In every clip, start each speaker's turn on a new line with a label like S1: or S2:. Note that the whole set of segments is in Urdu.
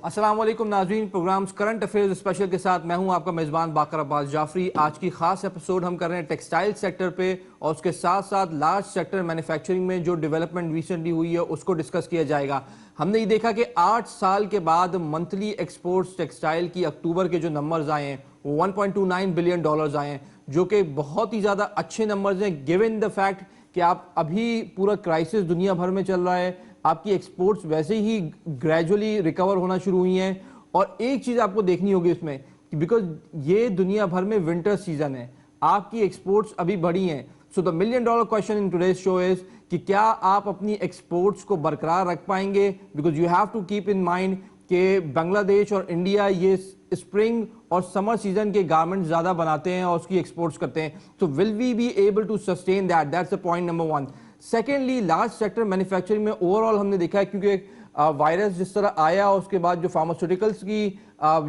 S1: السلام علیکم ناظرین، پروگرامز کرنٹ افیئرز اسپیشل کے ساتھ میں ہوں آپ کا میزبان باقر عباس جعفری۔ آج کی خاص ایپیسوڈ ہم کر رہے ہیں ٹیکسٹائل سیکٹر پہ اور اس کے ساتھ ساتھ لارج سیکٹر مینوفیکچرنگ میں جو ڈیولپمنٹ ریسنٹلی ہوئی ہے اس کو ڈسکس کیا جائے گا۔ ہم نے یہ دیکھا کہ 8 سال کے بعد منتھلی ایکسپورٹس ٹیکسٹائل کی اکتوبر کے جو نمبرز آئے ہیں وہ $1.29 بلین آئے ہیں، جو کہ بہت ہی زیادہ اچھے نمبرز ہیں گیون دا فیکٹ کہ آپ ابھی پورا کرائسس دنیا بھر میں چل رہا ہے، آپ کی ایکسپورٹس ویسے ہی گریجولی ریکور ہونا شروع ہوئی ہیں۔ اور ایک چیز آپ کو دیکھنی ہوگی اس میں کہ بیکاز یہ دنیا بھر میں ونٹر سیزن ہے، آپ کی ایکسپورٹس ابھی بڑھی ہیں۔ سو دا $1 ملین کویسچن ان ٹوڈیز شو از کہ کیا آپ اپنی ایکسپورٹس کو برقرار رکھ پائیں گے، because you have to keep in mind کہ بنگلہ دیش اور انڈیا یہ اسپرنگ اور سمر سیزن کے گارمنٹ زیادہ بناتے ہیں اور اس کی ایکسپورٹس کرتے ہیں۔ تو will we be able to sustain that? That's a point number 1۔ Secondly, large sector manufacturing میں اوور آل ہم نے دیکھا ہے کیونکہ وائرس جس طرح آیا اس کے بعد جو فارماسیوٹیکلس کی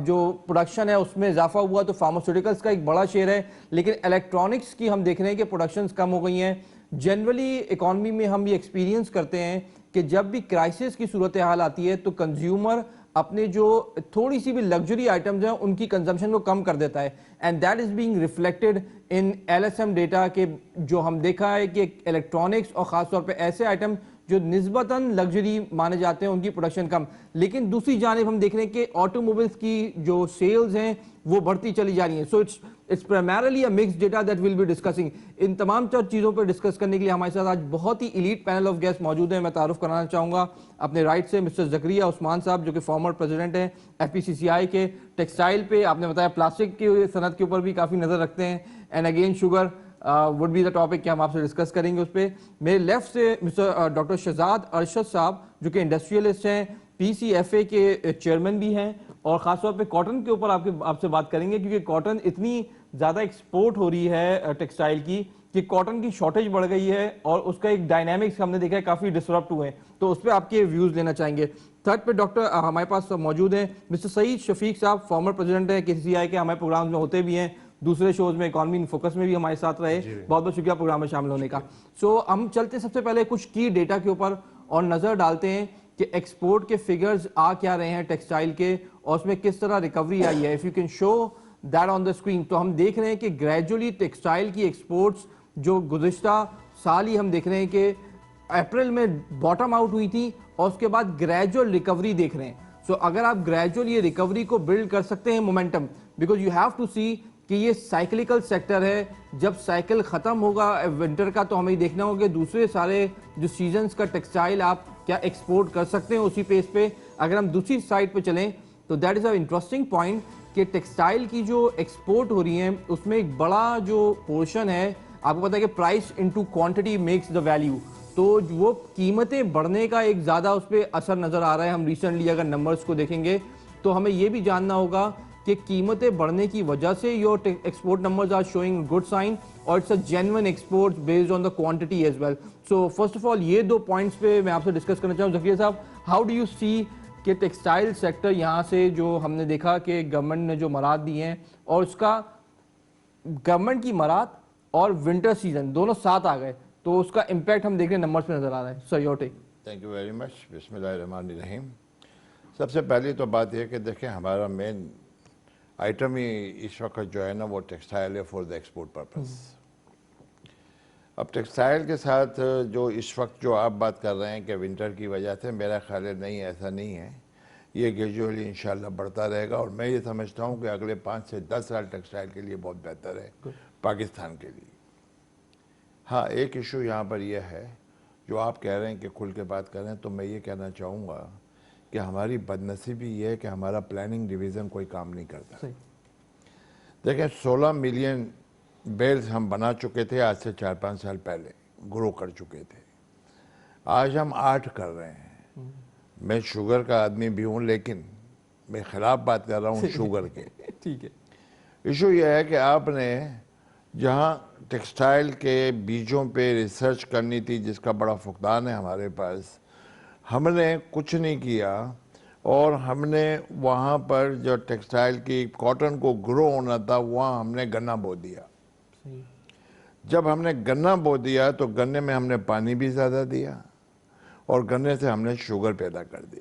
S1: جو پروڈکشن ہے اس میں اضافہ ہوا، تو فارماسیوٹیکلس کا ایک بڑا شیئر ہے، لیکن الیکٹرانکس کی ہم دیکھ رہے ہیں کہ پروڈکشنز کم ہو گئی ہیں۔ جنرلی اکانومی میں ہم یہ ایکسپیرینس کرتے ہیں کہ جب بھی کرائسس کی صورتحال آتی ہے تو کنزیومر اپنے جو تھوڑی سی بھی لگژری آئٹمز ہیں ان کی کنزمپشن کو کم کر دیتا ہے، and that is being reflected in LSM data کہ جو ہم دیکھا ہے کہ الیکٹرانکس اور خاص طور پہ ایسے آئٹم جو نسبتاً لگژری مانے جاتے ہیں ان کی پروڈکشن کم، لیکن دوسری جانب ہم دیکھ رہے ہیں کہ آٹو موبائلز کی جو سیلز ہیں وہ بڑھتی چلی جا رہی ہیں۔ So it's primarily a mix data that will be discussing. ان تمام چیزوں پر ڈسکس کرنے کے لیے ہمارے ساتھ آج بہت ہی ایلیٹ پینل آف گیسٹ موجود ہیں۔ میں تعارف کرانا چاہوں گا اپنے رائٹ سے مسٹر زکریا عثمان صاحب، جو کہ فارمر پریزیڈنٹ ہیں FPCCI کے، ٹیکسٹائل پہ آپ نے بتایا پلاسٹک کی صنعت کے اوپر بھی کافی نظر رکھتے ہیں، and again sugar would be the topic کہ ہم آپ سے ڈسکس کریں گے اس پہ۔ میرے لیفٹ سے مسٹر ڈاکٹر شہزاد ارشد صاحب، جو کہ انڈسٹریلسٹ ہیں، PCFA کے چیئرمین بھی ہیں، اور خاص طور پہ کاٹن کے اوپر آپ سے بات کریں گے کیونکہ کاٹن اتنی زیادہ ایکسپورٹ ہو رہی ہے ٹیکسٹائل کی کہ کاٹن کی شارٹیج بڑھ گئی ہے اور اس کا ایک ڈائنامکس ہم نے دیکھا ہے کافی ڈسرپٹ ہوئے ہیں، تو اس پہ آپ کے ویوز لینا چاہیں گے۔ تھرڈ پہ ڈاکٹر ہمارے پاس موجود ہیں مسٹر سعید شفیق صاحب، فارمر پریزیڈنٹ ہیں KCCI کے، ہمارے پروگرام میں ہوتے بھی ہیں، دوسرے شوز میں اکانومی ان فوکس میں بھی ہمارے ساتھ رہے۔ بہت بہت شکریہ پروگرام میں شامل ہونے کا۔ سو ہم چلتے سب سے پہلے کچھ کی ڈیٹا کے اوپر اور نظر ڈالتے ہیں کہ ایکسپورٹ کے فگرز آ کیا رہے ہیں ٹیکسٹائل کے اور اس میں کس طرح ریکوری آئی ہے۔ If you can show that on the screen, تو ہم دیکھ رہے ہیں کہ گریجولی ٹیکسٹائل کی ایکسپورٹس جو گزشتہ سال ہی ہم دیکھ رہے ہیں کہ اپریل میں باٹم آؤٹ ہوئی تھی اور اس کے بعد گریجول ریکوری دیکھ رہے ہیں۔ سو اگر آپ گریجول یہ ریکوری کو بلڈ کر سکتے ہیں momentum, because you have to see کہ یہ سائیکلیکل سیکٹر ہے، جب سائیکل ختم ہوگا ونٹر کا تو ہمیں دیکھنا ہوگا کہ دوسرے سارے جو سیزنز کا ٹیکسٹائل آپ کیا ایکسپورٹ کر سکتے ہیں اسی پیس پہ۔ اگر ہم دوسری سائڈ پہ چلیں تو that is a interesting point کہ ٹیکسٹائل کی جو ایکسپورٹ ہو رہی ہیں اس میں ایک بڑا جو پورشن ہے، آپ کو پتا ہے کہ price into quantity makes the value, تو وہ قیمتیں بڑھنے کا ایک زیادہ اس پہ اثر نظر آ رہا ہے۔ ہم ریسنٹلی اگر نمبرز کو دیکھیں گے تو ہمیں یہ بھی جاننا ہوگا کہ قیمتیں بڑھنے کی وجہ سے your export numbers are showing good sign اور it's a genuine export based on the quantity as well. So first of all یہ دو پوائنٹس پہ میں آپ سے ڈسکس کرنا چاہوں۔ زکریا صاحب، ہاؤ ڈو یو سی کہ ٹیکسٹائل سیکٹر یہاں سے جو ہم نے دیکھا کہ گورنمنٹ نے جو مراد دی ہیں اور اس کا گورنمنٹ کی مراد اور ونٹر سیزن دونوں ساتھ آ گئے تو اس کا امپیکٹ ہم دیکھ رہے ہیں نمبرز پہ نظر آ رہا ہے۔ Sir your take.
S2: Thank you very much. بسم اللہ الرحمن الرحیم۔ سب سے پہلی تو بات یہ کہ دیکھیں ہمارا مین آئٹم ہی اس وقت جو ہے نا وہ ٹیکسٹائل ہے فور دا ایکسپورٹ پرپز۔ اب ٹیکسٹائل کے ساتھ جو اس وقت جو آپ بات کر رہے ہیں کہ ونٹر کی وجہ سے، میرا خیال ہے نہیں، ایسا نہیں ہے، یہ گریجولی انشاءاللہ بڑھتا رہے گا اور میں یہ سمجھتا ہوں کہ اگلے 5 سے 10 سال ٹیکسٹائل کے لیے بہت بہتر ہے پاکستان کے لیے۔ ہاں ایک ایشو یہاں پر یہ ہے جو آپ کہہ رہے ہیں کہ کھل کے بات کر رہے ہیں، تو میں یہ کہنا چاہوں گا کہ ہماری بدنصیبی یہ ہے کہ ہمارا پلاننگ ڈویژن کوئی کام نہیں کرتا۔ دیکھیں 16 ملین بیلز ہم بنا چکے تھے آج سے 4-5 سال پہلے، گرو کر چکے تھے، آج ہم 8 کر رہے ہیں۔ میں شوگر کا آدمی بھی ہوں لیکن میں خلاف بات کر رہا ہوں شوگر کے۔
S1: ٹھیک ہے۔
S2: ایشو یہ ہے کہ آپ نے جہاں ٹیکسٹائل کے بیجوں پہ ریسرچ کرنی تھی، جس کا بڑا فقدان ہے ہمارے پاس، ہم نے کچھ نہیں کیا اور ہم نے وہاں پر جو ٹیکسٹائل کی کاٹن کو گرو ہونا تھا وہاں ہم نے گنا بو دیا۔ جب ہم نے گنا بو دیا تو گنے میں ہم نے پانی بھی زیادہ دیا اور گنے سے ہم نے شوگر پیدا کر دی۔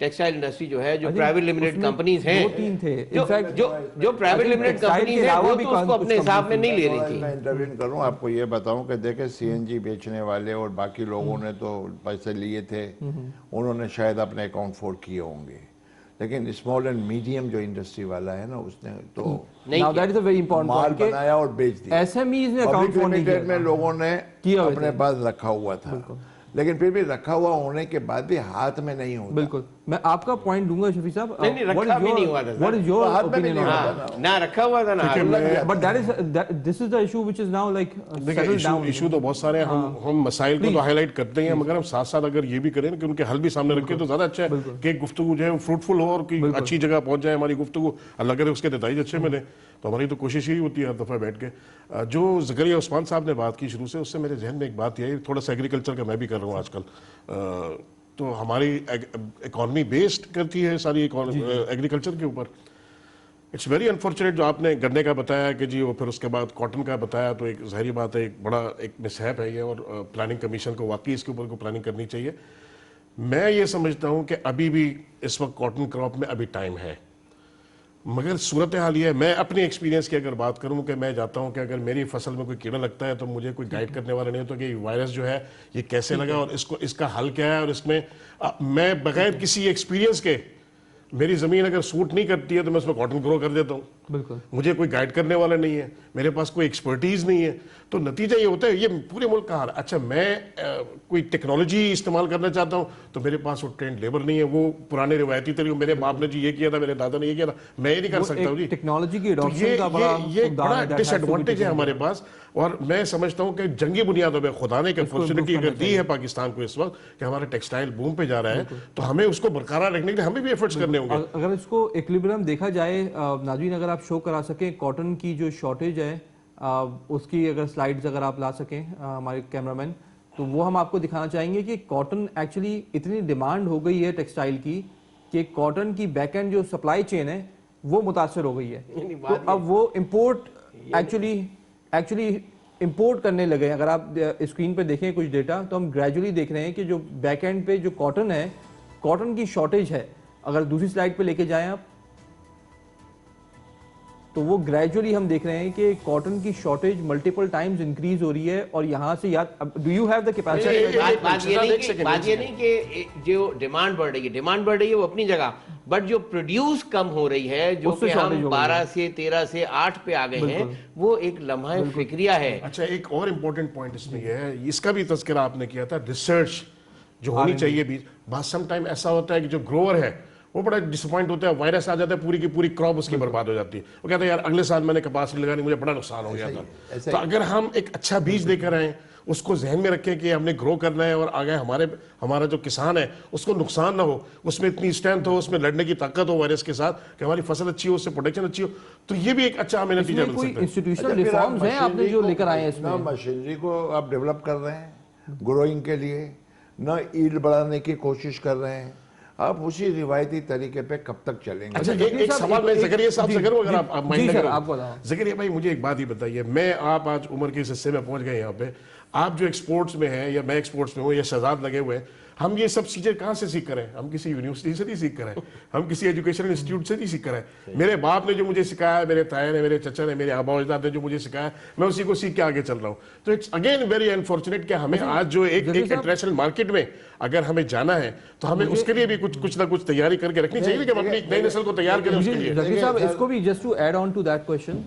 S3: ٹیکسٹائل انڈسٹری جو ہے جو پرائیویٹ لمیٹڈ کمپنیز ہیں
S1: 2-3 تھے
S3: جو پرائیویٹ لمیٹڈ کمپنیز ہیں وہ تو اس کو اپنے حساب میں نہیں لے رہی تھی.
S2: میں انٹروین کروں آپ کو یہ بتاؤں کہ دیکھیں سی این جی بیچنے والے اور باقی لوگوں نے تو پیسے لیے تھے, انہوں نے شاید اپنے اکاؤنٹ فور کیے ہوں گے, لیکن اسمال اینڈ میڈیم جو انڈسٹری والا ہے نا اس نے تو
S1: Now that is a very important
S2: mall
S1: point کہ
S2: بنایا اور بیچ دیا.
S1: SMEs نے اکاؤنٹ فون نہیں
S2: لمیٹڈ میں
S1: کیا,
S2: لوگوں نے اپنے پاس رکھا ہوا تھا, لیکن پھر بھی رکھا ہوا ہونے کے بعد بھی ہاتھ میں نہیں ہوتا.
S1: بالکل میں آپ کا پوائنٹ دوں گا شفیع صاحب.
S3: نہیں رکھا بھی نہیں ہوا تھا,
S1: What is your opinion on that?
S3: نہ رکھا ہوا تھا نا.
S1: But this is the issue which is now like settled down.
S4: Issue تو بہت سارے ہیں, ہم مسائل کو تو ہائی لائٹ کرتے ہیں, مگر ہم ساتھ ساتھ اگر یہ بھی کریں کہ ان کے حل بھی سامنے رکھیں تو زیادہ اچھا ہے کہ گفتگو جو ہے فروٹفل ہو اور کوئی اچھی جگہ پہنچ جائے ہماری گفتگو, اللہ کرے اس کے نتائج اچھے ملیں. تو ہماری تو کوشش یہی ہوتی ہے ہر دفعہ بیٹھ کے. جو زکریا عثمان صاحب نے بات کی شروع سے, اس سے میرے ذہن میں ایک بات یہ ہے, تھوڑا سا ایگریکلچر کا میں بھی کر رہا ہوں آج کل, تو ہماری اکانومی بیسڈ کرتی ہے ساری ایگریکلچر کے اوپر. اٹس ویری انفارچونیٹ جو آپ نے گنے کا بتایا کہ جی, وہ پھر اس کے بعد کاٹن کا بتایا, تو ایک ظاہری بات ہے ایک بڑا ایک مسہیپ ہے یہ, اور پلاننگ کمیشن کو واقعی اس کے اوپر کو پلاننگ کرنی چاہیے. میں یہ سمجھتا ہوں کہ ابھی بھی اس وقت کاٹن کراپ میں ابھی ٹائم ہے, مگر صورتحال یہ ہے, میں اپنی ایکسپیرینس کی اگر بات کروں کہ میں جاتا ہوں کہ اگر میری فصل میں کوئی کیڑا لگتا ہے تو مجھے کوئی گائیڈ کرنے والا نہیں ہوتا کہ یہ وائرس جو ہے یہ کیسے لگا اور اس کا حل کیا ہے, اور اس میں بغیر کسی ایکسپیرینس کے میری زمین اگر سوٹ نہیں کرتی ہے تو میں اس میں کاٹن گرو کر دیتا ہوں.
S1: بالکل
S4: مجھے کوئی گائیڈ کرنے والا نہیں ہے, میرے پاس کوئی ایکسپرٹیز نہیں ہے, تو نتیجہ یہ ہوتا ہے یہ پورے ملک کا حال. اچھا میں کوئی ٹیکنالوجی استعمال کرنا چاہتا ہوں تو میرے پاس وہ ٹرینڈ لیبر نہیں ہے, وہ پرانے روایتی طریقے, میرے باپ نے جی یہ کیا تھا, میرے دادا نے یہ کیا تھا, میں یہ نہیں کر سکتا ہوں جی.
S1: ٹیکنالوجی کی ایڈاپشن کا
S4: یہ بڑا ڈس ایڈوانٹیج ہے ہمارے پاس, اور میں سمجھتا ہوں کہ جنگی بنیادوں پہ خدا نے ایک اپرچونٹی اگر دی ہے پاکستان کو اس وقت کہ ہمارا ٹیکسٹائل بوم پہ جا رہا ہے, تو ہمیں اس کو برقرار رکھنے کے لیے ہمیں بھی ایفرٹس کرنے ہوں گے.
S1: اگر اس کو ایکولیبرم دیکھا جائے, ناظرین اگر آپ شو کرا سکیں کاٹن کی جو شارٹیج ہے اس کی اگر سلائیڈز اگر آپ لا سکیں ہمارے کیمرہ مین, تو وہ ہم آپ کو دکھانا چاہیں گے کہ کاٹن ایکچولی اتنی ڈیمانڈ ہو گئی ہے ٹیکسٹائل کی کہ کاٹن کی بیک اینڈ جو سپلائی چین ہے وہ متاثر ہو گئی ہے. تو اب وہ امپورٹ ایکچولی امپورٹ کرنے لگے ہیں. اگر آپ اسکرین پہ دیکھیں کچھ ڈیٹا تو ہم گریجولی دیکھ رہے ہیں کہ جو بیک اینڈ پہ جو کاٹن ہے, کاٹن کی شارٹیج ہے. اگر دوسری سلائیڈ پہ لے کے جائیں آپ تو وہ گریجولی ہم دیکھ رہے ہیں کہ کاٹن کی شارٹیج ملٹیپل ٹائمز انکریز ہو رہی ہے. اور یہاں سے do you have the capacity,
S3: بات یہ نہیں کہ جو ڈیمانڈ بڑھ رہی ہے وہ اپنی جگہ, بٹ جو پروڈیوس کم ہو رہی ہے, جو کہ ہم 12 سے 13 سے 8 پہ آ گئے ہیں, وہ ایک لمحہ فکریہ ہے.
S4: اچھا ایک اور امپورٹنٹ پوائنٹ اس میں یہ ہے, اس کا بھی تذکرہ آپ نے کیا تھا, ریسرچ جو ہونی چاہیے بھی. بات سم ٹائم ایسا ہوتا ہے کہ جو گروور ہے وہ بڑا ڈس اپوائنٹ ہوتا ہے, وائرس آ جاتا ہے, پوری کی پوری کراپ اس کی برباد ہو جاتی ہے. وہ کہتا ہے یار اگلے سال میں نے کپاس نہیں لگانی, مجھے بڑا نقصان ہو گیا تھا. تو اگر ہم ایک اچھا بیج لے کر آئیں, اس کو ذہن میں رکھیں کہ ہم نے گرو کرنا ہے, اور آگے ہمارا جو کسان ہے اس کو نقصان نہ ہو, اس میں اتنی اسٹرینتھ ہو, اس میں لڑنے کی طاقت ہو وائرس کے ساتھ, کہ ہماری فصل اچھی ہو, اس سے پروڈکشن اچھی ہو, تو یہ بھی ایک اچھا ہمیں نتیجہ مل سکتا ہے.
S1: انسٹیٹیوشنل ریفارمز ہیں آپ نے جو لے کر آئے ہیں اس میں,
S2: مشینری کو آپ ڈیولپ کر رہے ہیں گروئنگ کے لیے, نہ ایلڈ بڑھانے کی کوشش کر رہے ہیں, آپ اسی روایتی طریقے پہ کب تک چلیں گے؟
S4: اچھا ایک سوال میں زکریا صاحب سے کروں, اگر آپ مائنڈ نہ کریں. زکریا بھائی مجھے ایک بات ہی بتائیے, میں آپ آج عمر کے اس حصے میں پہنچ گئے یہاں پہ, آپ جو ایکسپورٹس میں ہیں یا میں ایکسپورٹس میں ہوں یا شہزاد لگے ہوئے ہیں, ہم یہ سب چیزیں کہاں سے سیکھ کر ہیں؟ ہم کسی یونیورسٹی سے نہیں سیکھ کر ہیں, ہم کسی ایجوکیشنل انسٹیٹیوٹ سے نہیں سیکھ کر ہیں. میرے باپ نے جو مجھے سکھایا, میرے تایا نے, میرے چچا نے, میرے آبا و اجداد نے جو مجھے سکھایا, میں اسی کو سیکھ کے آگے چل رہا ہوں. تو اٹس اگین ویری انفارچونیٹ کہ ہمیں آج جو ایک انٹرنیشنل مارکیٹ میں اگر ہمیں جانا ہے تو ہمیں اس کے لیے بھی کچھ نہ کچھ تیاری کر کے رکھنی چاہیے کہ ہم اپنی نئی نسل کو تیار کریں اس کے لیے.
S1: ذکیر صاحب اس کو بھی just to add on to that question,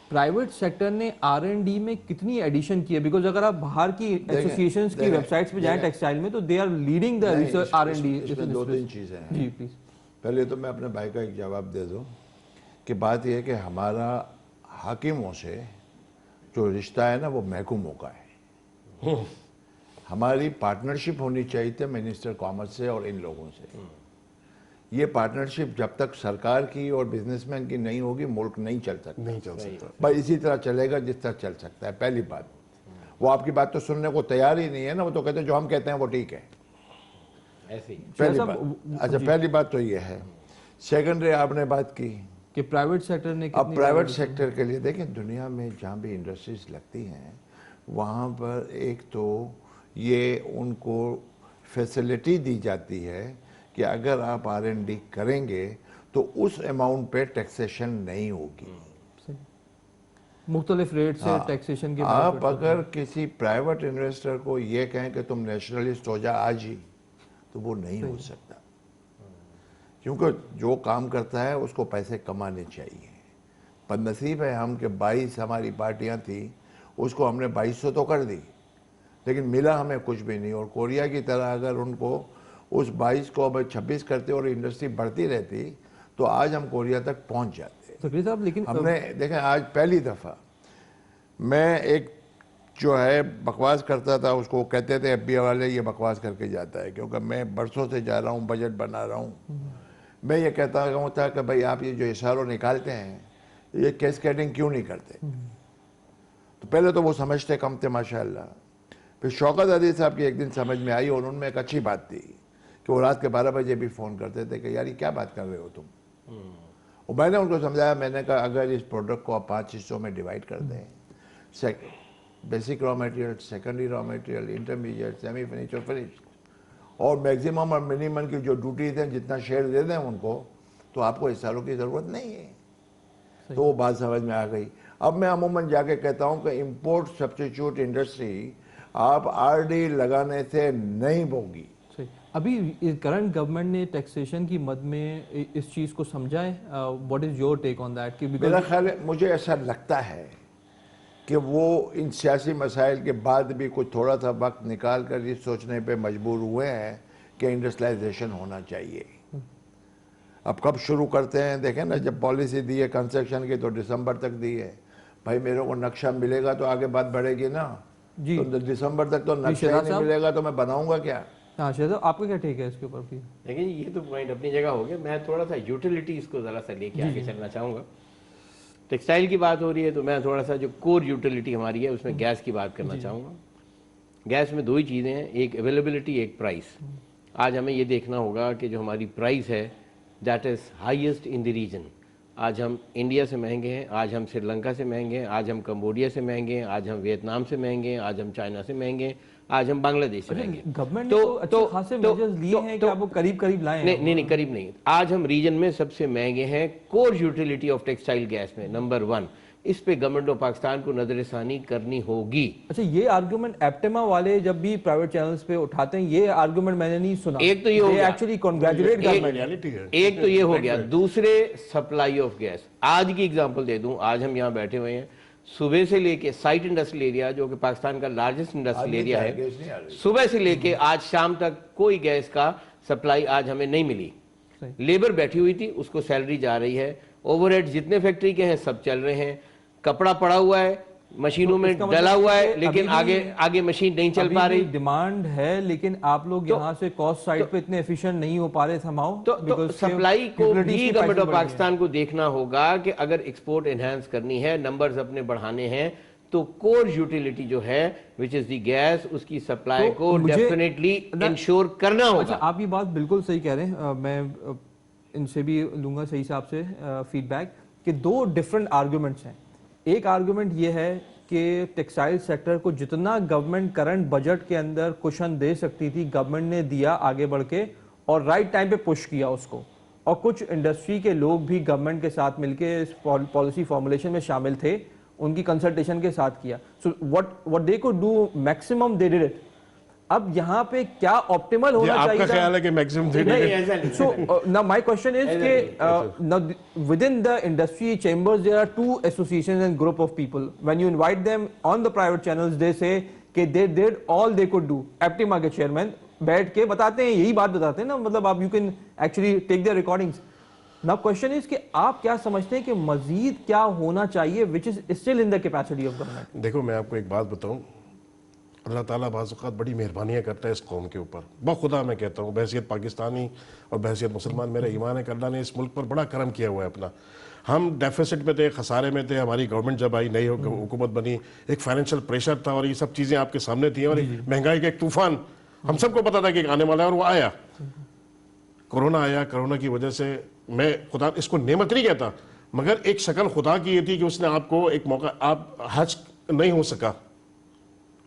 S1: private sector نے R&D میں کتنی ایڈیشن کی ہے؟ بیکاز اگر آپ باہر کی ایسوسیشنز کی ویب سائٹس پہ جائیں ٹیکسٹائل میں تو they are leading the research R&D.
S2: اس میں 2-3 چیزیں ہیں.
S1: جی پلیز.
S2: پہلے تو میں اپنے بھائی کا ایک جواب دے دوں کہ بات یہ ہے کہ ہمارا حاکموں سے جو رشتہ ہے نا وہ محکوموں کا ہے. ہماری پارٹنرشپ ہونی چاہیے تھی منسٹر کامرس سے اور ان لوگوں سے. یہ پارٹنرشپ جب تک سرکار کی اور بزنس مین کی نہیں ہوگی ملک نہیں چل سکتا. بس اسی طرح چلے گا جس طرح چل سکتا ہے. پہلی بات, وہ آپ کی بات تو سننے کو تیار ہی نہیں ہے نا, وہ تو کہتے ہیں جو ہم کہتے ہیں وہ ٹھیک ہے. پہلی بات. اچھا پہلی بات تو یہ ہے. سیکنڈری آپ نے بات کی
S1: کہ پرائیویٹ سیکٹر نے,
S2: اب پرائیویٹ سیکٹر کے لیے دیکھیں دنیا میں جہاں بھی انڈسٹریز لگتی ہیں وہاں پر ایک تو یہ ان کو فیسلٹی دی جاتی ہے کہ اگر آپ R&D کریں گے تو اس اماؤنٹ پہ ٹیکسیشن نہیں ہوگی.
S1: مختلف ریٹ سے ٹیکسیشن کے
S2: آپ اگر کسی پرائیویٹ انویسٹر کو یہ کہیں کہ تم نیشنلسٹ ہو جا آج ہی, تو وہ نہیں ہو سکتا, کیونکہ جو کام کرتا ہے اس کو پیسے کمانے چاہیے. بد نصیب ہے ہم کہ 22 ہماری پارٹیاں تھیں, اس کو ہم نے 2200 تو کر دی, لیکن ملا ہمیں کچھ بھی نہیں. اور کوریا کی طرح اگر ان کو اس 22 کو 26 کرتے اور انڈسٹری بڑھتی رہتی تو آج ہم کوریا تک پہنچ جاتے.
S1: سکری صاحب لیکن
S2: ہم نے دیکھیں آج پہلی دفعہ میں ایک جو ہے بکواس کرتا تھا, اس کو کہتے تھے FBI والے یہ بکواس کر کے جاتا ہے, کیونکہ میں برسوں سے جا رہا ہوں, بجٹ بنا رہا ہوں. میں یہ کہتا تھا کہ بھائی آپ یہ جو اشاروں نکالتے ہیں یہ کیسکیڈنگ کیوں نہیں کرتے. تو پہلے تو وہ سمجھتے کم تھے ماشاءاللہ. پھر شوکت علی صاحب کی ایک دن سمجھ میں آئی, اور ان میں ایک اچھی بات تھی کہ وہ رات کے 12 بجے بھی فون کرتے تھے کہ یار یہ کیا بات کر رہے ہو تم. اور میں نے ان کو سمجھایا, میں نے کہا اگر اس پروڈکٹ کو آپ 5 حصوں میں ڈیوائڈ کر دیں, basic raw material, secondary raw material, intermediate, semi finish اور فنش, اور میکسیمم اور منیمم کی جو ڈیوٹیز ہیں جتنا شیئر دے دیں ان کو, تو آپ کو اشاروں کی ضرورت نہیں ہے. تو وہ بات سمجھ میں آ گئی. اب میں عموماً جا کے کہتا ہوں کہ امپورٹ سبسٹیچیوٹ انڈسٹری آپ RD لگانے سے نہیں ہوگی.
S1: ابھی کرنٹ گورنمنٹ نے ٹیکسیشن کی مد میں اس چیز کو سمجھا ہے. What is your take on that?
S2: میرا خیال ہے, مجھے ایسا لگتا ہے کہ وہ ان سیاسی مسائل کے بعد بھی کچھ تھوڑا سا وقت نکال کر یہ سوچنے پہ مجبور ہوئے ہیں کہ انڈسٹریلائزیشن ہونا چاہیے. اب کب شروع کرتے ہیں دیکھیں نا, جب پالیسی دی ہے کنسٹرکشن کی تو دسمبر تک دی ہے. بھائی میرے کو نقشہ ملے گا تو آگے بات بڑھے گی نا. تو دسمبر تک تو نقشہ ہی نہیں ملے گا تو میں بناؤں گا کیا.
S1: ہاں شہزاد صاحب آپ کا کیا ٹھیک ہے اس کے اوپر؟
S3: لیکن یہ تو پوائنٹ اپنی جگہ ہو گیا. میں تھوڑا سا یوٹیلیٹیز کو ذرا سا لے کے آگے چلنا چاہوں گا. ٹیکسٹائل کی بات ہو رہی ہے تو میں تھوڑا سا جو کور یوٹیلیٹی ہماری ہے اس میں گیس کی بات کرنا چاہوں گا. گیس میں 2 ہی چیزیں ہیں, ایک اویلیبلٹی, ایک پرائس. آج ہمیں یہ دیکھنا ہوگا کہ جو ہماری پرائس ہے that is highest in the region. آج ہم انڈیا سے مہنگے ہیں, آج ہم سری لنکا سے مہنگے ہیں, آج ہم کمبوڈیا سے مہنگے ہیں, آج ہم ویتنام سے مہنگے ہیں, آج ہم چائنا سے مہنگے ہیں, آج ہم بنگلہ دیش سے مہنگے ہیں.
S1: گورنمنٹ نے تو اچھے خاصے میجرز لیے ہیں کہ آپ وہ قریب لائیں.
S3: نہیں قریب نہیں. آج ہم ریجن میں سب سے مہنگے ہیں کور یوٹیلیٹی آف ٹیکسٹائل گیس میں, نمبر 1. اس پہ گورنمنٹ آف پاکستان کو نظر ثانی کرنی ہوگی.
S1: اچھا, یہ آرگومنٹ ایپٹیما والے جب بھی پرائیویٹ چینلز پہ اٹھاتے ہیں, یہ آرگومنٹ میں نے نہیں سنا.
S3: ایک تو یہ ہو گیا,
S1: ایکچولی کنگریچولیٹ گورنمنٹ.
S3: ایک تو یہ ہو گیا. دوسرے سپلائی آف گیس. آج کی اگزامپل دے دوں, آج ہم یہاں بیٹھے ہوئے ہیں, صبح سے لے کے سائٹ انڈسٹریل ایریا جو کہ پاکستان کا لارجسٹ انڈسٹریل ایریا ہے, صبح سے لے کے آج شام تک کوئی گیس کا سپلائی آج ہمیں نہیں ملی. لیبر بیٹھی ہوئی تھی, اس کو سیلری جا رہی ہے, اوور ہیڈ جتنے فیکٹری کے ہیں سب چل رہے ہیں, کپڑا پڑا ہوا ہے, مشینوں میں ڈلا ہوا ہے, لیکن آگے مشین نہیں چل پا رہی.
S1: ڈیمانڈ ہے لیکن آپ لوگ یہاں سے کاسٹ سائڈ پہ اتنے ایفیشنٹ نہیں ہو پا رہے سماؤ.
S3: تو سپلائی کو بھی گورنمنٹ آف پاکستان کو دیکھنا ہوگا کہ اگر ایکسپورٹ انہانس کرنی ہے, نمبرز اپنے بڑھانے ہیں, تو کور یوٹیلیٹی جو ہے وچ از دی گیس, اس کی سپلائی کو ڈیفینیٹلی انشور کرنا ہوگا.
S1: اچھا, آپ یہ بات بالکل صحیح کہہ رہے ہیں. میں ان سے بھی لوں گا صحیح صاحب سے فیڈ بیک کہ 2 ڈفرنٹ آرگومنٹس ہیں. ایک آرگومنٹ یہ ہے کہ ٹیکسٹائل سیکٹر کو جتنا گورنمنٹ کرنٹ بجٹ کے اندر کوشن دے سکتی تھی گورنمنٹ نے دیا آگے بڑھ کے, اور رائٹ ٹائم پہ پش کیا اس کو, اور کچھ انڈسٹری کے لوگ بھی گورنمنٹ کے ساتھ مل کے اس پالیسی فارمولیشن میں شامل تھے, ان کی کنسلٹیشن کے ساتھ کیا. سو what they could do maximum they did it. اب یہاں پہ کیا آپٹیمل ہونا چاہیے؟
S4: آپ کا خیال ہے کہ میکسیمم دے دیں؟
S1: So now my question is کہ now within the industry chambers there are 2 associations and group of people. When you invite them on the private channels they say کہ they did all they could do. ایپٹیما کے چیئرمین بیٹھ کے بتاتے ہیں, یہی بات بتاتے ہیں نا, مطلب آپ you can actually take their recordings. Now question is کہ آپ کیا سمجھتے ہیں کہ مزید کیا ہونا چاہیے which is still in the capacity of government؟
S4: دیکھو میں آپ کو ایک بات بتاؤں, اللہ تعالیٰ بعض اوقات بڑی مہربانیاں کرتا ہے اس قوم کے اوپر. بخدا میں کہتا ہوں, بحیثیت پاکستانی اور بحیثیت مسلمان, میرا ایمان ہے کہ اللہ نے اس ملک پر بڑا کرم کیا ہوا ہے اپنا. ہم ڈیفیسٹ میں تھے, خسارے میں تھے, ہماری گورنمنٹ جب آئی, نئی حکومت بنی, ایک فائنینشیل پریشر تھا, اور یہ سب چیزیں آپ کے سامنے تھیں, اور مہنگائی کا ایک طوفان ہم سب کو پتا تھا کہ آنے والا ہے, اور وہ آیا. کورونا آیا, کورونا کی وجہ سے میں خدا اس کو نعمت نہیں کہتا, مگر ایک شکل خدا کی یہ تھی کہ اس نے آپ کو ایک موقع, آپ حج نہیں ہو سکا,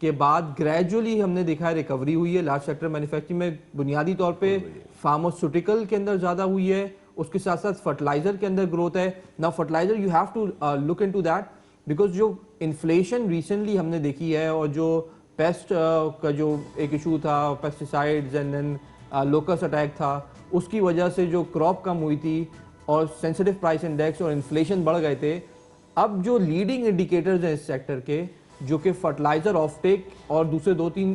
S1: کے بعد گریجولی ہم نے دیکھا ہے ریکوری ہوئی ہے لارج سیکٹر مینوفیکچرنگ میں، بنیادی طور پہ فارماسیوٹیکل کے اندر زیادہ ہوئی ہے، اس کے ساتھ ساتھ فرٹیلائزر کے اندر گروتھ ہے. نا fertilizer you have to look into that because جو انفلیشن ریسنٹلی ہم نے دیکھی ہے اور جو پیسٹ کا جو ایک ایشو تھا pesticides and then locust attack تھا، اس کی وجہ سے جو کراپ کم ہوئی تھی اور سینسٹیو پرائس انڈیکس اور انفلیشن بڑھ گئے تھے. اب جو لیڈنگ انڈیکیٹرز ہیں اس سیکٹر کے، جو کہ فرٹیلائزر آف ٹیک اور دوسرے 2-3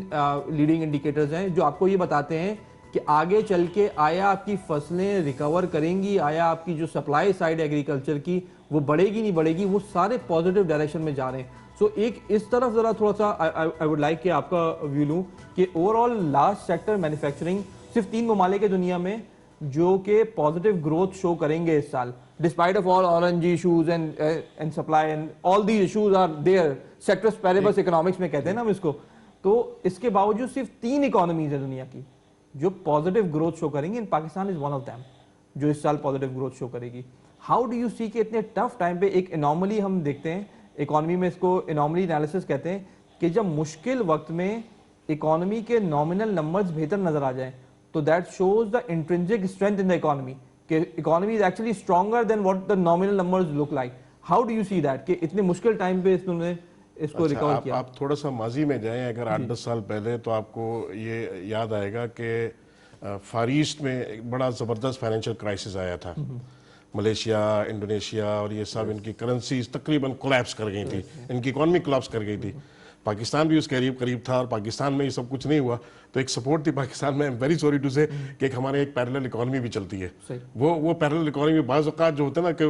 S1: لیڈنگ انڈیکیٹرز ہیں جو آپ کو یہ بتاتے ہیں کہ آگے چل کے آیا آپ کی فصلیں ریکور کریں گی، آیا آپ کی جو سپلائی سائڈ ایگریکلچر کی وہ بڑھے گی نہیں بڑھے گی، وہ سارے پازیٹیو ڈائریکشن میں جا رہے ہیں. سو ایک اس طرف ذرا تھوڑا سا آئی وڈ لائک کہ آپ کا ویو لوں کہ over all large sector manufacturing صرف 3 ممالک ہے دنیا میں جو کہ پازیٹیو گروتھ شو کریں گے اس سال despite of all orange issues and supply and all these issues are there sectors پیریبس اکنامکس میں کہتے ہیں نا ہم اس کو. تو اس کے باوجود صرف 3 اکانومیز ہیں دنیا کی جو پازیٹیو گروتھ شو کریں گے، in Pakistan is one of them جو اس سال پازیٹیو گروتھ شو کرے گی. ہاؤ ڈو یو سی کہ اتنے ٹف ٹائم پہ ایک انارملی ہم دیکھتے ہیں اکانومی میں، اس کو انارملی انالیسس کہتے ہیں کہ جب مشکل وقت میں اکانومی کے نامنل نمبرز بہتر نظر آ جائیں تو that shows the intrinsic strength in the economy کہ economy is actually stronger than what the nominal numbers look like. How do you see that کہ اتنے مشکل ٹائم پہ انہوں نے اس کو ریکور کیا؟
S4: آپ تھوڑا سا ماضی میں جائیں اگر 8-10 سال پہلے تو آپ کو یہ یاد آئے گا کہ فار ایسٹ میں ایک بڑا زبردست فائنینشیل کرائسس آیا تھا. ملیشیا، انڈونیشیا اور یہ سب ان کی کرنسیز تقریباً کولیپس کر گئی تھی، ان کی اکانومی کولیپس کر گئی تھی. پاکستان بھی اس کے قریب تھا اور پاکستان میں یہ سب کچھ نہیں ہوا تو ایک سپورٹ تھی پاکستان میں. ویری سوری ٹو سے کہ ہمارے ایک پیرلل اکانومی بھی چلتی ہے. وہ پیرلل اکانومی بعض اوقات جو ہوتا ہے نا کہ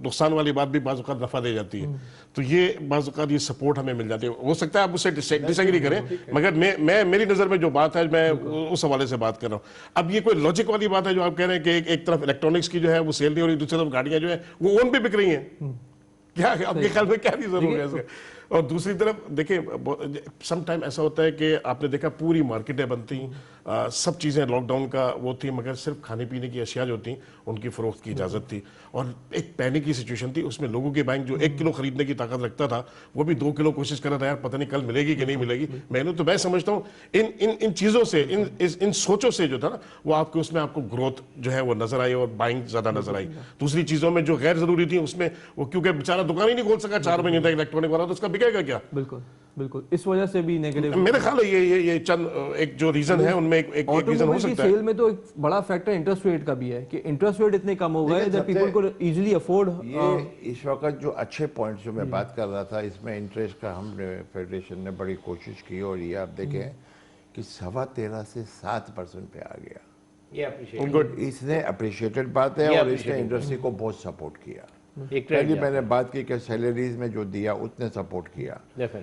S4: نقصان والی بات بھی بعض اوقات نفع دے جاتی ہے. تو یہ بعض اوقات یہ سپورٹ ہمیں مل جاتی ہے. ہو سکتا ہے آپ اس سے ڈس ایگری کریں مگر میں میری نظر میں جو بات ہے میں اس حوالے سے بات کر رہا ہوں. اب یہ کوئی لاجک والی بات ہے جو آپ کہہ رہے ہیں کہ ایک طرف الیکٹرانکس کی جو ہے وہ سیل نہیں ہو رہی، دوسری طرف گاڑیاں جو ہیں وہ اون پہ بک رہی ہیں. کیا آپ کے خیال میں کیا ریزن ہو گیا اس کا؟ اور دوسری طرف دیکھیں سم ٹائم ایسا ہوتا ہے کہ آپ نے دیکھا پوری مارکیٹیں بنتی، سب چیزیں لاک ڈاؤن کا وہ تھی مگر صرف کھانے پینے کی اشیاء جو تھیں ان کی فروخت کی اجازت تھی اور ایک پینک کی سچویشن تھی. اس میں لوگوں کی بینک جو 1 کلو خریدنے کی طاقت رکھتا تھا وہ بھی 2 کلو کوشش کر رہا تھا یار پتہ نہیں کل ملے گی کہ نہیں ملے گی. میں سمجھتا ہوں ان چیزوں سے ان سوچوں سے جو تھا نا وہ آپ کے اس میں آپ کو گروتھ جو ہے وہ نظر آئی اور بائنگ زیادہ نظر آئی. دوسری چیزوں میں جو غیر ضروری تھی اس میں وہ کیونکہ بیچارہ دکان ہی نہیں کھول سکا 4 مہینے تک الیکٹرانک والا تو اس کا بکے گا کیا؟
S1: بالکل اس وجہ سے بھی نیگیٹو
S4: میرے خیال ہے یہ چند ایک جو ریزن ہے ان میں ایک ریزن ہو سکتا ہے.
S1: سیل میں تو ایک بڑا فیکٹر انٹرسٹ ریٹ کا بھی ہے کہ انٹرسٹ ریٹ اتنے کم ہو گئے that people could easily afford.
S2: یہ اس وقت جو اچھے پوائنٹس جو میں بات کر رہا تھا اس میں انٹرسٹ کا ہم نے فیڈریشن نے بڑی کوشش کی اور یہ آپ دیکھیں کہ 13.25 سے 7% پہ آ گیا. اس نے اپریشیٹڈ بات ہے اور اس نے انڈسٹری کو بہت سپورٹ کیا. پہلی میں نے بات کی کہ سیلریز میں جو دیا اس نے سپورٹ کیا.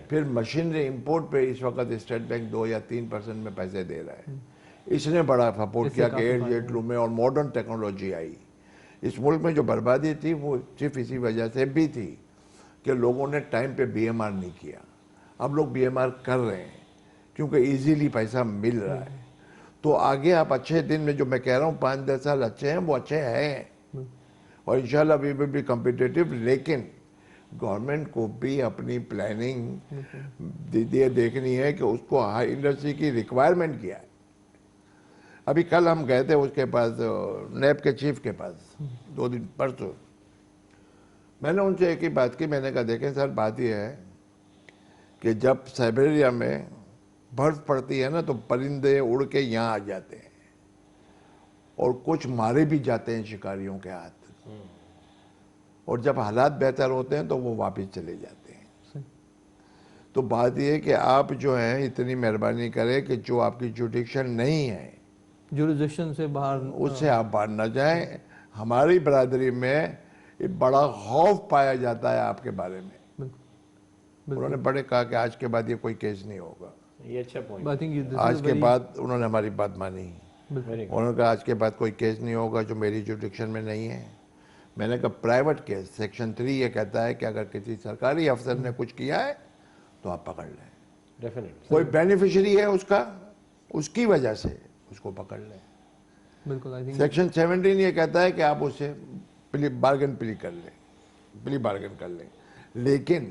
S2: پھر مشینری امپورٹ پہ اس وقت اسٹیٹ بینک 2 یا 3% میں پیسے دے رہا ہے. اس نے بڑا سپورٹ کیا کہ 8 جیٹ لو میں اور ماڈرن ٹیکنالوجی آئی. اس ملک میں جو بربادی تھی وہ صرف اسی وجہ سے بھی تھی کہ لوگوں نے ٹائم پہ بی ایم آر نہیں کیا. اب لوگ بی ایم آر کر رہے ہیں کیونکہ ایزیلی پیسہ مل رہا ہے. تو آگے آپ اچھے دن میں جو میں کہہ رہا ہوں 5-10 سال اچھے ہیں وہ اچھے ہیں اور انشاءاللہ وی ول بی کمپیٹیٹیو. لیکن گورنمنٹ کو بھی اپنی پلاننگ دیکھنی ہے کہ اس کو ہائی انڈسٹری کی ریکوائرمنٹ کیا ہے. ابھی کل ہم گئے تھے اس کے پاس نیب کے چیف کے پاس 2 دن پرسوں. میں نے ان سے ایک ہی بات کی. میں نے کہا دیکھیں سر بات یہ ہے کہ جب سائبیریا میں برف پڑتی ہے نا تو پرندے اڑ کے یہاں آ جاتے ہیں اور کچھ مارے بھی جاتے ہیں شکاریوں کے ہاتھ اور جب حالات بہتر ہوتے ہیں تو وہ واپس چلے جاتے ہیں. تو بات یہ ہے کہ آپ جو ہیں اتنی مہربانی کریں کہ جو آپ کی جوڈکشن نہیں ہے
S1: جوریزیکشن سے باہر
S2: اس سے آپ باہر نہ جائیں. ہماری برادری میں بڑا خوف پایا جاتا ہے آپ کے بارے میں. انہوں نے بڑے کہا کہ آج کے بعد یہ کوئی کیس نہیں ہوگا.
S3: یہ اچھا پوائنٹ.
S2: آج کے بعد انہوں نے ہماری بات مانی. انہوں نے کہا آج کے بعد کوئی کیس نہیں ہوگا جو میری جوڈکشن میں نہیں ہے. میں نے کہا پرائیویٹ کیس سیکشن 3 یہ کہتا ہے کہ اگر کسی سرکاری افسر نے کچھ کیا ہے تو آپ پکڑ لیں. کوئی بینیفیشری ہے اس کا اس کی وجہ سے اس کو پکڑ لیں. سیکشن 17 یہ کہتا ہے کہ آپ اس سے بارگن پلی کر لیں. لیکن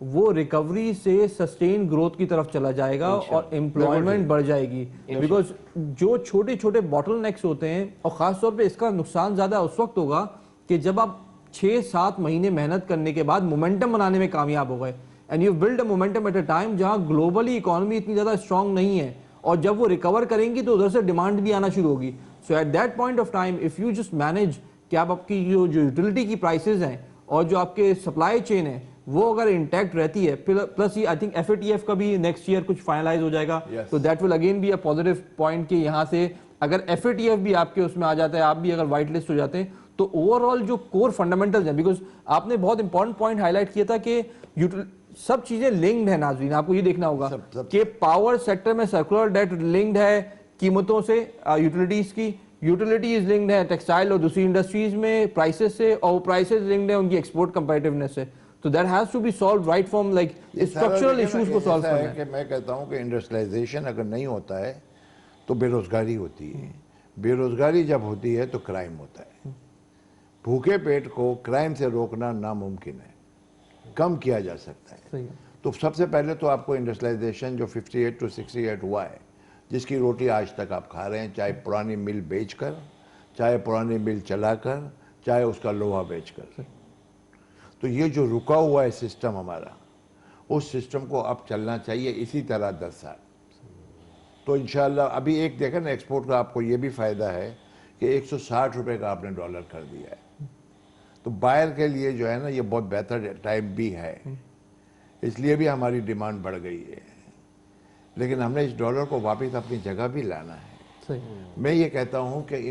S1: وہ ریکوری سے سسٹین گروتھ کی طرف چلا جائے گا اور امپلائمنٹ بڑھ جائے گی. بیکاز جو چھوٹے چھوٹے باٹل نیکس ہوتے ہیں, اور خاص طور پہ اس کا نقصان زیادہ اس وقت ہوگا کہ جب آپ 6-7 مہینے محنت کرنے کے بعد مومنٹم بنانے میں کامیاب ہو گئے, and you build a momentum at a time جہاں گلوبلی اکانومی اتنی زیادہ اسٹرانگ نہیں ہے, اور جب وہ ریکور کریں گی تو ادھر سے ڈیمانڈ بھی آنا شروع ہوگی. So at that point of time if you just manage کہ آپ کی جو یوٹیلیٹی کی پرائسز ہیں اور جو آپ کے سپلائی چین ہے وہ اگر انٹیکٹ رہتی ہے, پلس آئی تھنک FATF کا بھی نیکسٹ ایئر کچھ فائنلائز ہو جائے گا, تو that will again be a positive point کہ یہاں سے اگر FATF بھی آپ کے اس میں آ جاتا ہے, آپ بھی اگر وائٹ لسٹ ہو جاتے ہیں, تو اوور آل جو کور فنڈامنٹلز ہیں, بیکاز آپ نے بہت امپورٹنٹ پوائنٹ ہائی لائٹ کیا تھا کہ سب چیزیں لنکڈ ہیں. ناظرین آپ کو یہ دیکھنا ہوگا کہ پاور سیکٹر میں سرکولر ڈیٹ لنکڈ ہے قیمتوں سے, یوٹیلیٹیز کی یوٹیلیٹیز لنکڈ ہے ٹیکسٹائل اور دوسری انڈسٹریز میں پرائسز سے, اور پرائسز لنکڈ ہے ان کی ایکسپورٹ کمپیٹیونیس سے. تو that has to be solved right from like structural issues کو سالو کرنا ہے.
S2: کہ میں کہتا ہوں کہ انڈسٹریلائزیشن اگر نہیں ہوتا ہے تو بے روزگاری ہوتی ہے, بے روزگاری جب ہوتی ہے تو کرائم ہوتا ہے. بھوکے پیٹ کو کرائم سے روکنا ناممکن ہے, کم کیا جا سکتا ہے. تو سب سے پہلے تو آپ کو انڈسٹریلائزیشن جو 58 to 68 ہوا ہے, جس کی روٹی آج تک آپ کھا رہے ہیں, چاہے پرانی مل بیچ کر, چاہے پرانی مل چلا کر, چاہے اس کا لوہا بیچ کر, تو یہ جو رکا ہوا ہے سسٹم ہمارا, اس سسٹم کو اب چلنا چاہیے اسی طرح 10 سال. تو انشاءاللہ ابھی ایک دیکھیں نا ایکسپورٹ کا آپ کو یہ بھی فائدہ ہے کہ 160 روپے کا آپ نے ڈالر کر دیا ہے, تو بائر کے لیے جو ہے نا یہ بہت بہتر ٹائم بھی ہے, اس لیے بھی ہماری ڈیمانڈ بڑھ گئی ہے. لیکن ہم نے اس ڈالر کو واپس اپنی جگہ بھی لانا ہے. میں یہ کہتا ہوں کہ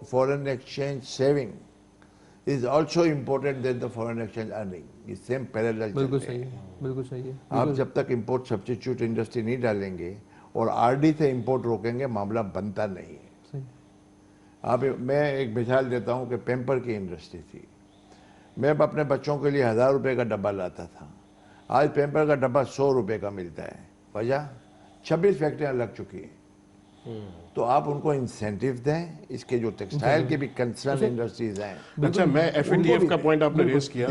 S2: foreign exchange saving is also important than the foreign exchange earning. یہ سیم پیرالل چلتے ہیں.
S1: بالکل صحیح ہے.
S2: آپ جب تک امپورٹ سبسٹیچیوٹ انڈسٹری نہیں ڈالیں گے اور RD سے امپورٹ روکیں گے, معاملہ بنتا نہیں ہے. میں ایک مثال دیتا ہوں کہ پیمپر کی انڈسٹری تھی, میں اپنے بچوں کے لیے 1000 روپے کا ڈبہ لاتا تھا, آج پیمپر کا ڈبہ 100 روپے کا ملتا ہے. وجہ 26 فیکٹریاں لگ چکی ہیں. تو آپ ان کو انسینٹیو دیں, اس کے جو ٹیکسٹائل کے بھی کنسرن انڈسٹریز ہیں.
S4: اچھا, میں FATF کا پوائنٹ آپ نے ریز کیا,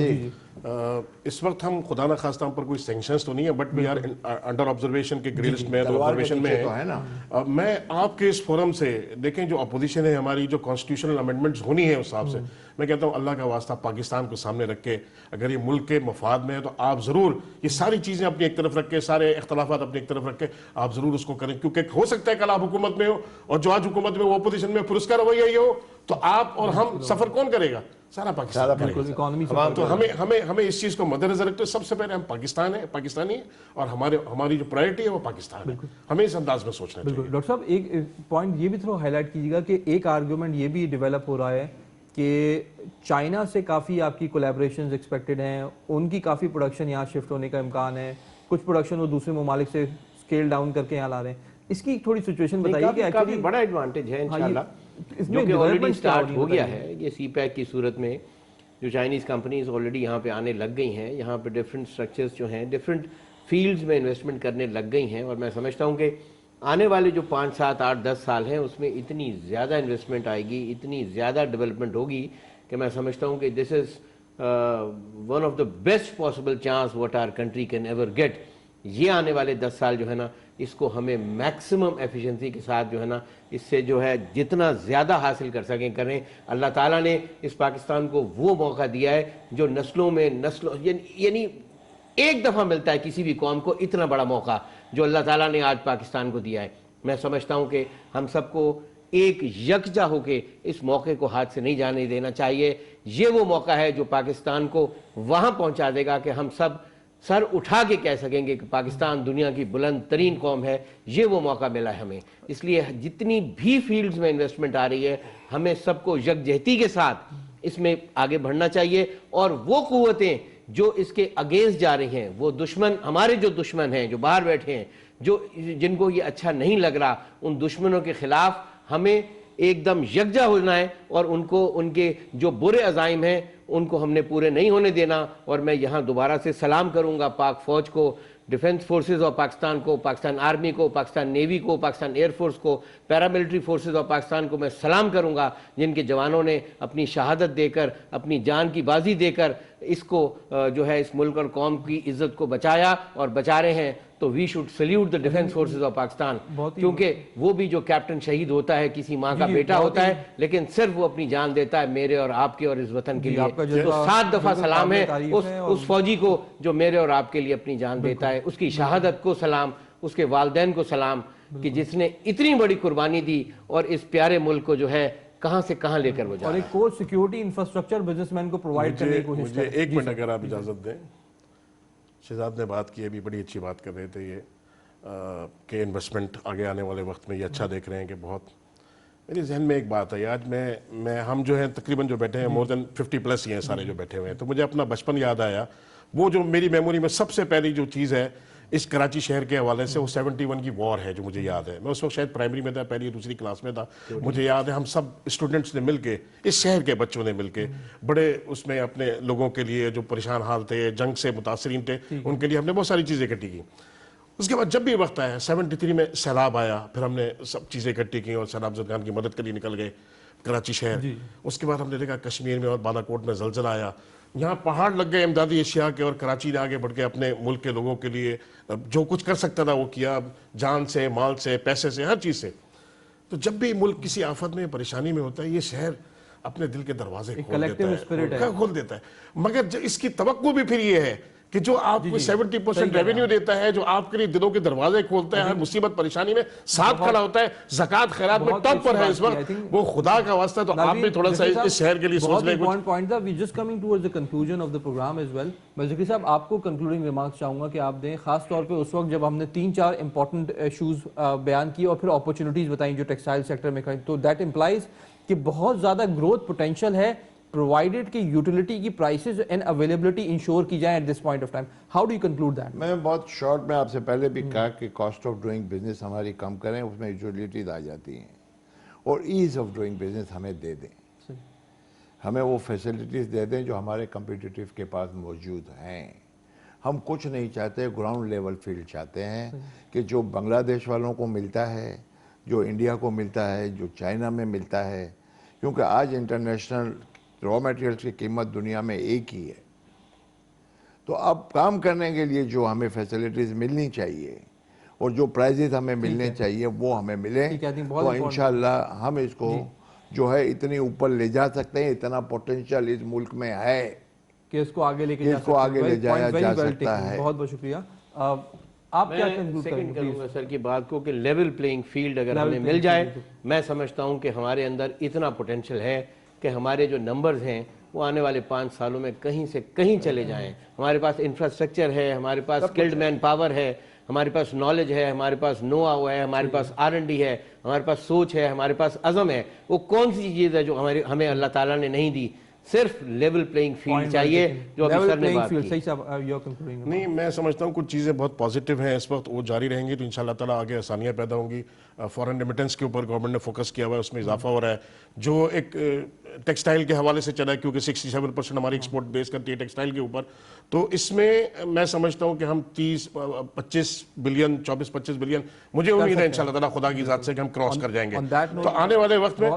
S4: اس وقت ہم خدا نہ خواستہ ہم پر کوئی سینکشنز تو نہیں ہے, but we are under observation کے گرے لسٹ میں, تو آبزرویشن میں ہے. میں آپ کے اس فورم سے دیکھیں جو اپوزیشن ہے ہماری, جو کانسٹیٹیوشنل امینڈمنٹس ہونی ہے اس حساب سے, میں کہتا ہوں اللہ کا واسطہ پاکستان کو سامنے رکھ کے, اگر یہ ملک کے مفاد میں ہے تو آپ ضرور یہ ساری چیزیں اپنی ایک طرف رکھ کے, سارے اختلافات اپنی ایک طرف رکھ کے آپ ضرور اس کو کریں, کیونکہ ہو سکتا ہے کل آپ حکومت میں ہو اور جو آج حکومت میں وہ اپوزیشن میں, پھر اس کا رویہ یہ ہو, تو آپ اور ہم سفر کون کرے گا؟ سارا پاکستان. تو ہمیں اس چیز کو مد نظر رکھتے سب سے پہلے ہم پاکستانی ہیں, اور ہماری جو پرائرٹی ہے وہ پاکستان ہے. ہمیں اس انداز میں سوچنا چاہیے.
S1: ڈاکٹر صاحب ایک پوائنٹ یہ بھی تھوڑا ہائی لائٹ کیجیے گا کہ ایک آرگومنٹ یہ بھی ڈیولپ ہو رہا ہے کہ چائنا سے کافی آپ کی کولیبریشنز ایکسپیکٹڈ ہیں, ان کی کافی پروڈکشن یہاں شفٹ ہونے کا امکان ہے, کچھ پروڈکشن وہ دوسرے ممالک سے اسکیل ڈاؤن کر کے یہاں لا رہے ہیں. اس کی تھوڑی سچویشن بتائیے کہ
S3: کافی بڑا ایڈوانٹیج ہے انشاءاللہ, جو کہ آلریڈی سٹارٹ ہو گیا ہے. یہ سی پیک کی صورت میں جو چائنیز کمپنیز آلریڈی یہاں پہ آنے لگ گئی ہیں, یہاں پہ ڈفرینٹ اسٹرکچرز جو ہیں ڈفرینٹ فیلڈز میں انویسٹمنٹ کرنے لگ گئی ہیں, اور میں سمجھتا ہوں کہ آنے والے جو 5, 7, 8, 10 سال ہیں اس میں اتنی زیادہ انویسٹمنٹ آئے گی, اتنی زیادہ ڈیولپمنٹ ہوگی کہ میں سمجھتا ہوں کہ this is one of the best possible chance what our country can ever get. یہ آنے والے 10 سال جو ہے نا, اس کو ہمیں میکسیمم ایفیشنسی کے ساتھ جو ہے نا, اس سے جو ہے جتنا زیادہ حاصل کر سکیں کریں. اللہ تعالیٰ نے اس پاکستان کو وہ موقع دیا ہے جو نسلوں یعنی ایک دفعہ ملتا ہے کسی بھی قوم کو اتنا بڑا موقع جو اللہ تعالیٰ نے آج پاکستان کو دیا ہے. میں سمجھتا ہوں کہ ہم سب کو ایک یکجا ہو کے اس موقع کو ہاتھ سے نہیں جانے دینا چاہیے. یہ وہ موقع ہے جو پاکستان کو وہاں پہنچا دے گا کہ ہم سب سر اٹھا کے کہہ سکیں گے کہ پاکستان دنیا کی بلند ترین قوم ہے. یہ وہ موقع ملا ہے ہمیں. اس لیے جتنی بھی فیلڈز میں انویسٹمنٹ آ رہی ہے, ہمیں سب کو یکجہتی کے ساتھ اس میں آگے بڑھنا چاہیے, اور وہ قوتیں جو اس کے اگینسٹ جا رہی ہیں, وہ دشمن, ہمارے جو دشمن ہیں جو باہر بیٹھے ہیں, جن کو یہ اچھا نہیں لگ رہا, ان دشمنوں کے خلاف ہمیں ایک دم یکجا ہونا ہے, اور ان کے جو برے عزائم ہیں ان کو ہم نے پورے نہیں ہونے دینا. اور میں یہاں دوبارہ سے سلام کروں گا پاک فوج کو, ڈیفنس فورسز آف پاکستان کو, پاکستان آرمی کو, پاکستان نیوی کو, پاکستان ایئر فورس کو, پیراملٹری فورسز آف پاکستان کو میں سلام کروں گا, جن کے جوانوں نے اپنی شہادت دے کر, اپنی جان کی بازی دے کر اس کو جو ہے اس ملک اور قوم کی عزت کو بچایا اور بچا رہے ہیں. تو we should salute the defence forces of Pakistan, کیونکہ وہ بھی جو کیپٹن شہید ہوتا ہے کسی ماں کا بیٹا ہوتا ہے, لیکن صرف وہ اپنی جان دیتا ہے میرے اور آپ کے اور اس وطن کے لیے. تو 7 دفعہ سلام ہے اس فوجی کو جو میرے اور آپ کے لیے اپنی جان دیتا ہے, اس کی شہادت کو سلام, اس کے والدین کو سلام کہ جس نے اتنی بڑی قربانی دی اور اس پیارے ملک کو جو ہے کہاں سے کہاں لے کر وہ جا.
S1: اور ایک کور سیکیورٹی انفراسٹرکچر بزنس مین کو پرووائڈ کرنے کی کوشش
S4: مجھے ایک منٹ اگر آپ اجازت دیں. شہزاد نے بات کی, ابھی بڑی اچھی بات کر رہے تھے یہ کہ انویسٹمنٹ آگے آنے والے وقت میں یہ اچھا دیکھ رہے ہیں کہ بہت. میرے ذہن میں ایک بات ہے, آج میں ہم جو ہیں تقریباً جو بیٹھے ہیں مور دین 50+ ہی ہیں سارے جو بیٹھے ہوئے ہیں, تو مجھے اپنا بچپن یاد آیا. وہ جو میری میموری میں سب سے پہلی جو چیز ہے اس کراچی شہر کے حوالے سے, وہ 71 کی وار ہے جو مجھے یاد ہے. میں اس وقت شاید پرائمری میں تھا, پہلی دوسری کلاس میں تھا. مجھے یاد ہے ہم سب اسٹوڈنٹس نے مل کے, اس شہر کے بچوں نے مل کے, بڑے اس میں اپنے لوگوں کے لیے جو پریشان حال تھے, جنگ سے متاثرین تھے, ان کے لیے ہم نے بہت ساری چیزیں اکٹھی کی. اس کے بعد جب بھی وقت آیا 73 میں سیلاب آیا, پھر ہم نے سب چیزیں اکٹھی کی اور سیلاب زدگان کی مدد کے لیے نکل گئے کراچی شہر. اس کے بعد ہم نے دیکھا کشمیر میں اور بالا کوٹ میں زلزلہ آیا, یہاں پہاڑ لگ گئے امدادی اشیاء کے, اور کراچی نے آگے بڑھ کے اپنے ملک کے لوگوں کے لیے جو کچھ کر سکتا تھا وہ کیا, جان سے, مال سے, پیسے سے, ہر چیز سے. تو جب بھی ملک کسی آفت میں, پریشانی میں ہوتا ہے, یہ شہر اپنے دل کے دروازے کھول دیتا ہے. مگر اس کی توقع بھی پھر یہ ہے کہ جو آپ کو 70% ریونیو دیتا ہے, جو آپ کے لیے دلوں کے دروازے کھولتا ہے, ہر مصیبت پریشانی میں ساتھ کھڑا ہوتا ہے, زکوٰۃ خیرات میں ٹاپ پر ہے اس وقت, وہ خدا کا واسطہ. تو آپ بھی تھوڑا سا اس شہر کے لیے سوچ لیں.
S1: بہت پوائنٹ تھا. We just coming towards the conclusion of the programme as well. میں ذکری صاحب آپ کو کنکلوڈنگ ریمارکس چاہوں گا کہ آپ دیں, خاص طور پہ اس وقت جب ہم نے 3-4 امپورٹنٹ ایشوز بیان کیے اور پھر اپرچونیٹیز بتائیں جو ٹیکسٹائل سیکٹر میں کہیں, تو دیٹ امپلائز کہ بہت زیادہ گروتھ پوٹینشیل ہے provided کہ یوٹیلیٹی کی پرائسز اینڈ اویلیبلٹی انشور کی جائیں at this point of time. How do you conclude that?
S2: میں بہت شارٹ میں آپ سے پہلے بھی کہا کہ کاسٹ آف ڈوئنگ بزنس ہماری کم کریں, اس میں یوٹیلیٹیز آ جاتی ہیں, اور ایز آف ڈوئنگ بزنس ہمیں دے دیں, ہمیں وہ فیسلٹیز دے دیں جو ہمارے کمپیٹیٹو کے پاس موجود ہیں. ہم کچھ نہیں چاہتے, گراؤنڈ لیول فیلڈ چاہتے ہیں کہ جو بنگلہ دیش والوں کو ملتا ہے, جو انڈیا کو ملتا ہے, جو چائنا میں ملتا ہے, کیونکہ آج انٹرنیشنل را میٹیریلز کی قیمت دنیا میں ایک ہی ہے. تو اب کام کرنے کے لیے جو ہمیں فیسلٹیز ملنی چاہیے اور جو پرائزز ہمیں ملنے چاہیے وہ ہمیں ملیں, تو انشاءاللہ ہم اس کو جو ہے اتنی اوپر لے جا سکتے ہیں. اتنا پوٹینشیل اس ملک میں ہے
S1: کہ اس کو آگے لے کے
S2: جایا جا سکتا ہے.
S1: بہت بہت شکریہ. آپ کیا
S3: سیکنڈ کروں گا سر کی بات کو کہ لیول پلینگ فیلڈ اگر ہمیں مل جائے, میں سمجھتا ہوں کہ ہمارے اندر اتنا پوٹینشیل ہے کہ ہمارے جو نمبرز ہیں وہ آنے والے 5 سالوں میں کہیں سے کہیں چلے جائیں. ہمارے پاس انفراسٹرکچر ہے, ہمارے پاس اسکلڈ مین پاور ہے, ہمارے پاس نالج ہے, ہمارے پاس نو ہاؤ ہے, ہمارے پاس R&D ہے, ہمارے پاس سوچ ہے, ہمارے پاس عزم ہے. وہ کون سی چیز ہے جو ہمیں اللہ تعالیٰ نے نہیں دی؟ صرف لیول پلینگ فیلڈ چاہیے جو ابھی سر نے بات کی.
S4: نہیں, میں سمجھتا ہوں کچھ چیزیں بہت پازیٹیو ہیں اس وقت, وہ جاری رہیں گی تو انشاءاللہ تعالیٰ آگے آسانیاں پیدا ہوں گی. فورن ریمیٹنس کے اوپر گورنمنٹ نے فوکس کیا ہوا ہے, اس میں اضافہ ہو رہا ہے. جو ایک ٹیکسٹائل کے حوالے سے چلا ہے, کیونکہ 67% ہماری ایکسپورٹ بیس کرتی ہے ٹیکسٹائل کے اوپر, تو اس میں میں سمجھتا ہوں کہ ہم 30-25 بلین 24-25 بلین مجھے امید ہے انشاءاللہ تعالیٰ خدا کی ذات سے کہ ہم کراس کر جائیں گے. تو آنے والے وقت میں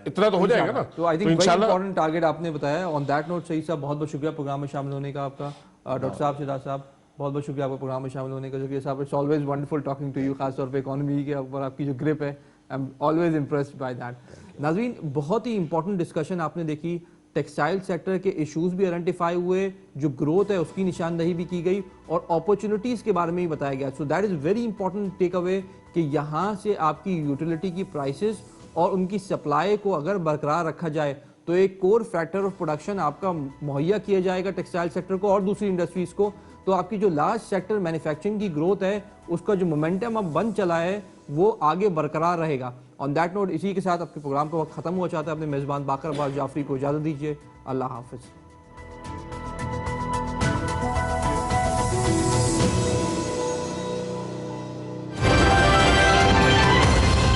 S4: اتنا تو ہو جائے گا نا,
S1: تو I think very important target آپ نے بتایا. آن دیٹ نوٹ سعید صاحب بہت بہت شکریہ پروگرام میں شامل ہونے کا آپ کا. ڈاکٹر صاحب, شہزاد صاحب, بہت بہت شکریہ آپ کا پروگرام میں شامل ہونے کا. شکریہ صاحب, it's always wonderful talking to you, خاص طور پہ اکانومی کے اوپر آپ کی جو گرپ ہے, I am always impressed by that. ناظرین, بہت ہی امپورٹنٹ ڈسکشن آپ نے دیکھی. ٹیکسٹائل سیکٹر کے ایشوز بھی آئیڈینٹیفائی ہوئے, جو گروتھ ہے اس کی نشاندہی بھی کی گئی, اور اپرچونیٹیز کے بارے میں بھی بتایا گیا. So that is very important takeaway کہ یہاں سے آپ کی یوٹیلیٹی کی پرائسز اور ان کی سپلائی کو اگر برقرار رکھا جائے تو ایک کور فیکٹر آف پروڈکشن آپ کا مہیا کیا جائے گا ٹیکسٹائل سیکٹر کو اور دوسری انڈسٹریز کو. تو آپ کی جو لارج سیکٹر مینوفیکچرنگ کی گروتھ ہے, اس کا جو مومنٹم اب بن چلا ہے وہ آگے برقرار رہے گا. آن دیٹ نوٹ, اسی کے ساتھ آپ کے پروگرام کا وقت ختم ہوا چاہتا ہے. اپنے میزبان باقر عباس جعفری کو اجازت دیجیے. اللہ حافظ.